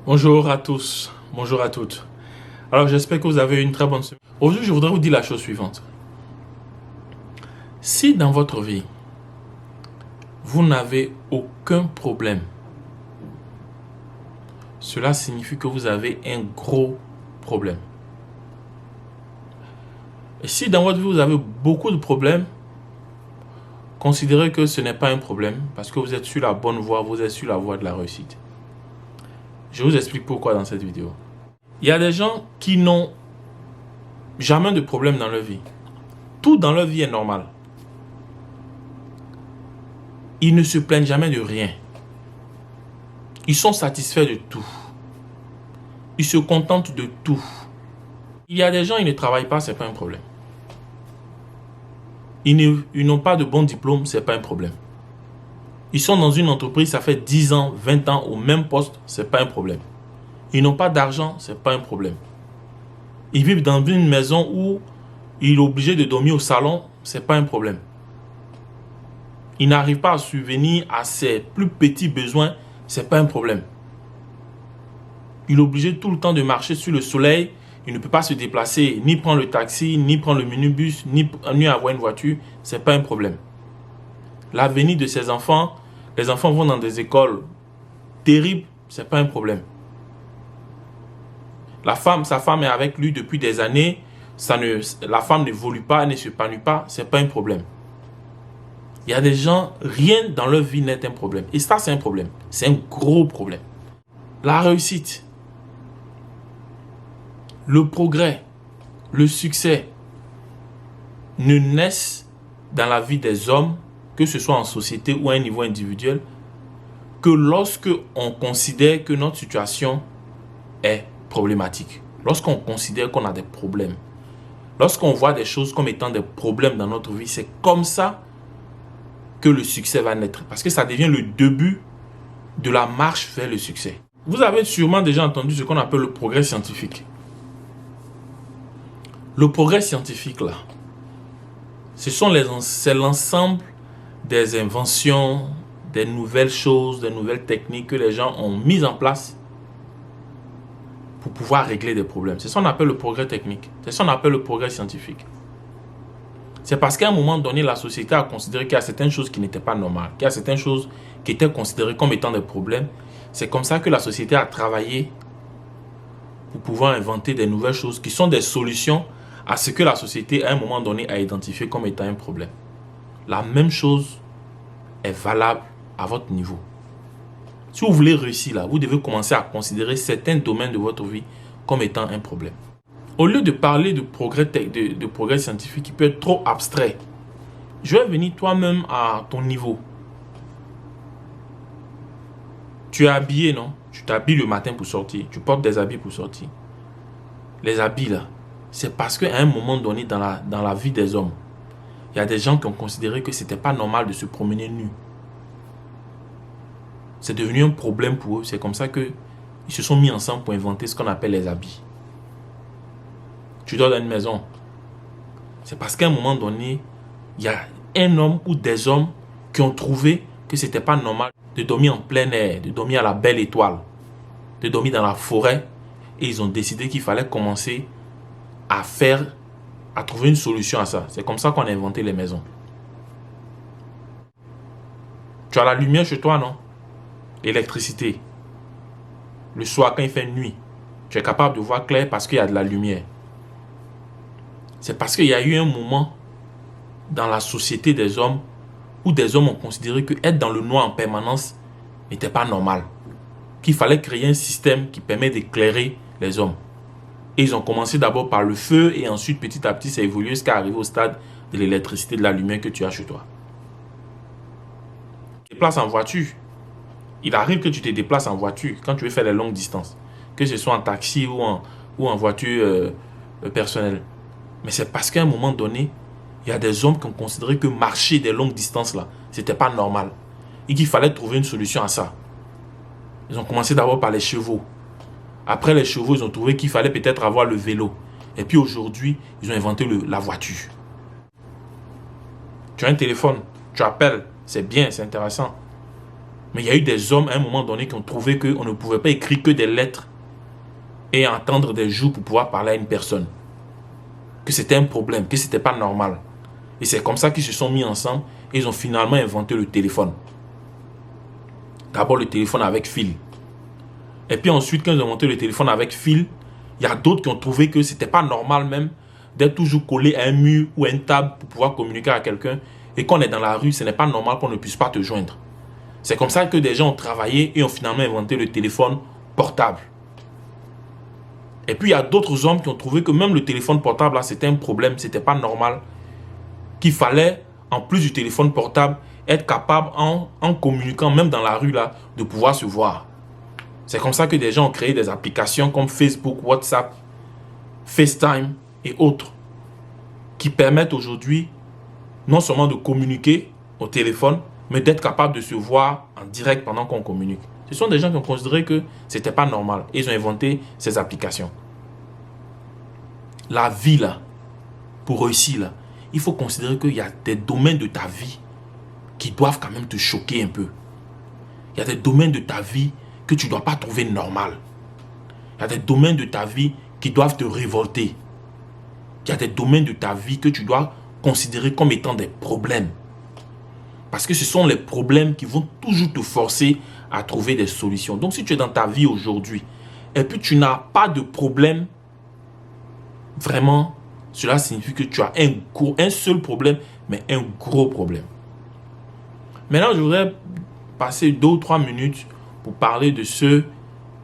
Bonjour à tous, bonjour à toutes. Alors j'espère que vous avez une très bonne semaine. Aujourd'hui, je voudrais vous dire la chose suivante. Si dans votre vie, vous n'avez aucun problème, cela signifie que vous avez un gros problème. Et si dans votre vie, vous avez beaucoup de problèmes, considérez que ce n'est pas un problème parce que vous êtes sur la bonne voie, vous êtes sur la voie de la réussite. Je vous explique pourquoi dans cette vidéo. Il y a des gens qui n'ont jamais de problème dans leur vie. Tout dans leur vie est normal. Ils ne se plaignent jamais de rien. Ils sont satisfaits de tout. Ils se contentent de tout. Il y a des gens, ils ne travaillent pas, ce n'est pas un problème. Ils n'ont pas de bons diplômes, ce n'est pas un problème. Ils sont dans une entreprise, ça fait 10 ans, 20 ans au même poste, ce n'est pas un problème. Ils n'ont pas d'argent, ce n'est pas un problème. Ils vivent dans une maison où il est obligé de dormir au salon, ce n'est pas un problème. Il n'arrive pas à subvenir à ses plus petits besoins, ce n'est pas un problème. Il est obligé tout le temps de marcher sur le soleil, il ne peut pas se déplacer, ni prendre le taxi, ni prendre le minibus, ni avoir une voiture, ce n'est pas un problème. L'avenir de ses enfants, les enfants vont dans des écoles terribles, ce n'est pas un problème. Sa femme est avec lui depuis des années, la femme n'évolue pas, elle ne s'épanouit pas, ce n'est pas un problème. Il y a des gens, rien dans leur vie n'est un problème. Et ça, c'est un problème. C'est un gros problème. La réussite, le progrès, le succès ne naissent dans la vie des hommes, que ce soit en société ou à un niveau individuel, que lorsque on considère que notre situation est problématique. Lorsqu'on considère qu'on a des problèmes. Lorsqu'on voit des choses comme étant des problèmes dans notre vie, c'est comme ça que le succès va naître. Parce que ça devient le début de la marche vers le succès. Vous avez sûrement déjà entendu ce qu'on appelle le progrès scientifique. Le progrès scientifique, là, c'est l'ensemble des inventions, des nouvelles choses, des nouvelles techniques que les gens ont mises en place pour pouvoir régler des problèmes. C'est ce qu'on appelle le progrès technique. C'est ce qu'on appelle le progrès scientifique. C'est parce qu'à un moment donné, la société a considéré qu'il y a certaines choses qui n'étaient pas normales, qu'il y a certaines choses qui étaient considérées comme étant des problèmes. C'est comme ça que la société a travaillé pour pouvoir inventer des nouvelles choses qui sont des solutions à ce que la société, à un moment donné, a identifié comme étant un problème. La même chose est valable à votre niveau. Si vous voulez réussir là, vous devez commencer à considérer certains domaines de votre vie comme étant un problème. Au lieu de parler de progrès scientifique qui peut être trop abstrait, je vais venir toi-même à ton niveau. Tu es habillé, non? Tu t'habilles le matin pour sortir. Tu portes des habits pour sortir. Les habits là, c'est parce qu'à un moment donné dans la vie des hommes, il y a des gens qui ont considéré que ce n'était pas normal de se promener nu. C'est devenu un problème pour eux. C'est comme ça qu'ils se sont mis ensemble pour inventer ce qu'on appelle les habits. Tu dors dans une maison. C'est parce qu'à un moment donné, il y a un homme ou des hommes qui ont trouvé que ce n'était pas normal de dormir en plein air, de dormir à la belle étoile, de dormir dans la forêt. Et ils ont décidé qu'il fallait commencer à trouver une solution à ça. C'est comme ça qu'on a inventé les maisons. Tu as la lumière chez toi, non? L'électricité. Le soir, quand il fait nuit, tu es capable de voir clair parce qu'il y a de la lumière. C'est parce qu'il y a eu un moment dans la société des hommes où des hommes ont considéré que être dans le noir en permanence n'était pas normal. Qu'il fallait créer un système qui permet d'éclairer les hommes. Et ils ont commencé d'abord par le feu et ensuite petit à petit ça a évolué jusqu'à arriver au stade de l'électricité, de la lumière que tu as chez toi. Tu te déplaces en voiture. Il arrive que tu te déplaces en voiture quand tu veux faire les longues distances. Que ce soit en taxi ou en voiture personnelle. Mais c'est parce qu'à un moment donné, il y a des hommes qui ont considéré que marcher des longues distances là, c'était pas normal. Et qu'il fallait trouver une solution à ça. Ils ont commencé d'abord par les chevaux. Après les chevaux, ils ont trouvé qu'il fallait peut-être avoir le vélo. Et puis aujourd'hui, ils ont inventé la voiture. Tu as un téléphone, tu appelles, c'est bien, c'est intéressant. Mais il y a eu des hommes à un moment donné qui ont trouvé qu'on ne pouvait pas écrire que des lettres et entendre des jours pour pouvoir parler à une personne. Que c'était un problème, que c'était pas normal. Et c'est comme ça qu'ils se sont mis ensemble et ils ont finalement inventé le téléphone. D'abord le téléphone avec fil. Et puis ensuite, quand ils ont inventé le téléphone avec fil, il y a d'autres qui ont trouvé que c'était pas normal même d'être toujours collé à un mur ou à une table pour pouvoir communiquer avec quelqu'un. Et quand on est dans la rue, ce n'est pas normal qu'on ne puisse pas te joindre. C'est comme ça que des gens ont travaillé et ont finalement inventé le téléphone portable. Et puis il y a d'autres hommes qui ont trouvé que même le téléphone portable, là, c'était un problème, c'était pas normal. Qu'il fallait, en plus du téléphone portable, être capable, en communiquant, même dans la rue, là, de pouvoir se voir. C'est comme ça que des gens ont créé des applications comme Facebook, WhatsApp, FaceTime et autres, qui permettent aujourd'hui non seulement de communiquer au téléphone, mais d'être capable de se voir en direct pendant qu'on communique. Ce sont des gens qui ont considéré que ce n'était pas normal. Et ils ont inventé ces applications. La vie, là, pour réussir, là, il faut considérer qu'il y a des domaines de ta vie qui doivent quand même te choquer un peu. Il y a des domaines de ta vie que tu ne dois pas trouver normal. Il y a des domaines de ta vie qui doivent te révolter. Il y a des domaines de ta vie que tu dois considérer comme étant des problèmes. Parce que ce sont les problèmes qui vont toujours te forcer à trouver des solutions. Donc si tu es dans ta vie aujourd'hui et puis tu n'as pas de problème, vraiment, cela signifie que tu as un seul problème, mais un gros problème. Maintenant, je voudrais passer 2 ou 3 minutes pour parler de ceux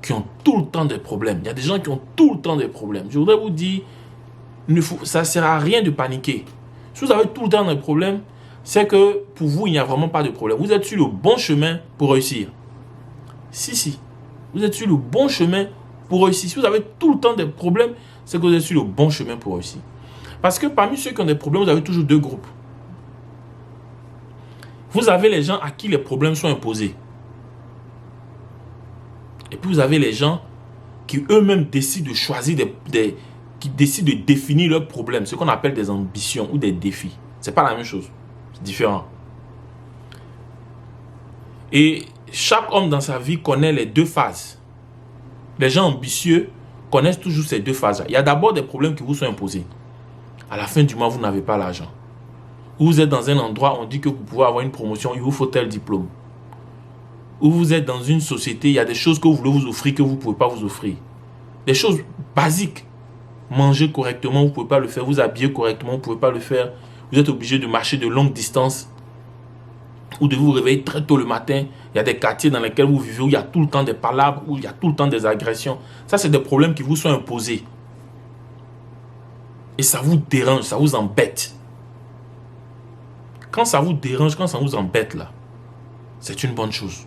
qui ont tout le temps des problèmes. Il y a des gens qui ont tout le temps des problèmes. Je voudrais vous dire, ça ne sert à rien de paniquer. Si vous avez tout le temps des problèmes, c'est que pour vous, il n'y a vraiment pas de problème. Vous êtes sur le bon chemin pour réussir. Si. Vous êtes sur le bon chemin pour réussir. Si vous avez tout le temps des problèmes, c'est que vous êtes sur le bon chemin pour réussir. Parce que parmi ceux qui ont des problèmes, vous avez toujours 2 groupes. Vous avez les gens à qui les problèmes sont imposés. Et puis vous avez les gens qui eux-mêmes décident de choisir qui décident de définir leurs problèmes. Ce qu'on appelle des ambitions ou des défis. Ce n'est pas la même chose. C'est différent. Et chaque homme dans sa vie connaît les 2 phases. Les gens ambitieux connaissent toujours ces 2 phases-là. Il y a d'abord des problèmes qui vous sont imposés. À la fin du mois, vous n'avez pas l'argent. Ou vous êtes dans un endroit, on dit que vous pouvez avoir une promotion, il vous faut tel diplôme. Ou vous êtes dans une société, il y a des choses que vous voulez vous offrir que vous ne pouvez pas vous offrir. Des choses basiques. Manger correctement, vous ne pouvez pas le faire. Vous habiller correctement, vous ne pouvez pas le faire. Vous êtes obligé de marcher de longues distances. Ou de vous réveiller très tôt le matin. Il y a des quartiers dans lesquels vous vivez où il y a tout le temps des palabres, où il y a tout le temps des agressions. Ça, c'est des problèmes qui vous sont imposés. Et ça vous dérange, ça vous embête. Quand ça vous dérange, quand ça vous embête là, c'est une bonne chose.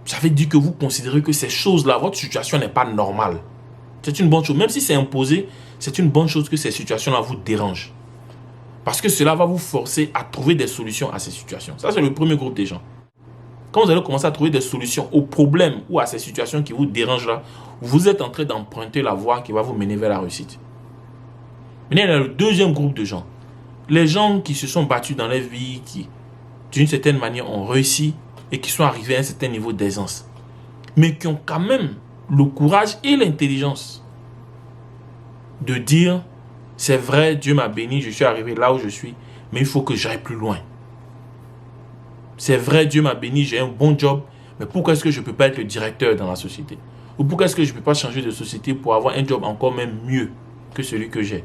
Ça veut dire que vous considérez que ces choses-là, votre situation n'est pas normale. C'est une bonne chose. Même si c'est imposé, c'est une bonne chose que ces situations-là vous dérangent. Parce que cela va vous forcer à trouver des solutions à ces situations. Ça, c'est le premier groupe des gens. Quand vous allez commencer à trouver des solutions aux problèmes ou à ces situations qui vous dérangent là, vous êtes en train d'emprunter la voie qui va vous mener vers la réussite. Maintenant, il y a le deuxième groupe de gens. Les gens qui se sont battus dans leur vie, qui, d'une certaine manière, ont réussi et qui sont arrivés à un certain niveau d'aisance. Mais qui ont quand même le courage et l'intelligence de dire, c'est vrai, Dieu m'a béni, je suis arrivé là où je suis, mais il faut que j'aille plus loin. C'est vrai, Dieu m'a béni, j'ai un bon job, mais pourquoi est-ce que je ne peux pas être le directeur dans la société? Ou pourquoi est-ce que je ne peux pas changer de société pour avoir un job encore même mieux que celui que j'ai?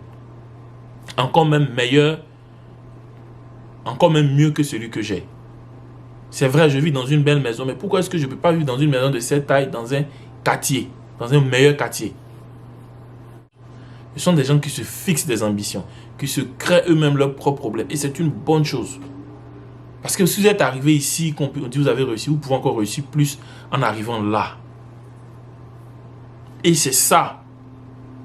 Encore même meilleur, encore même mieux que celui que j'ai. C'est vrai, je vis dans une belle maison, mais pourquoi est-ce que je ne peux pas vivre dans une maison de cette taille, dans un quartier, dans un meilleur quartier? Ce sont des gens qui se fixent des ambitions, qui se créent eux-mêmes leurs propres problèmes. Et c'est une bonne chose. Parce que si vous êtes arrivé ici, qu'on dit que vous avez réussi, vous pouvez encore réussir plus en arrivant là. Et c'est ça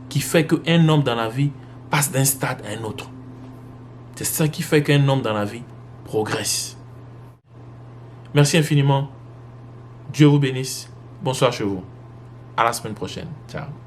qui fait qu'un homme dans la vie passe d'un stade à un autre. C'est ça qui fait qu'un homme dans la vie progresse. Merci infiniment. Dieu vous bénisse. Bonsoir chez vous. À la semaine prochaine. Ciao.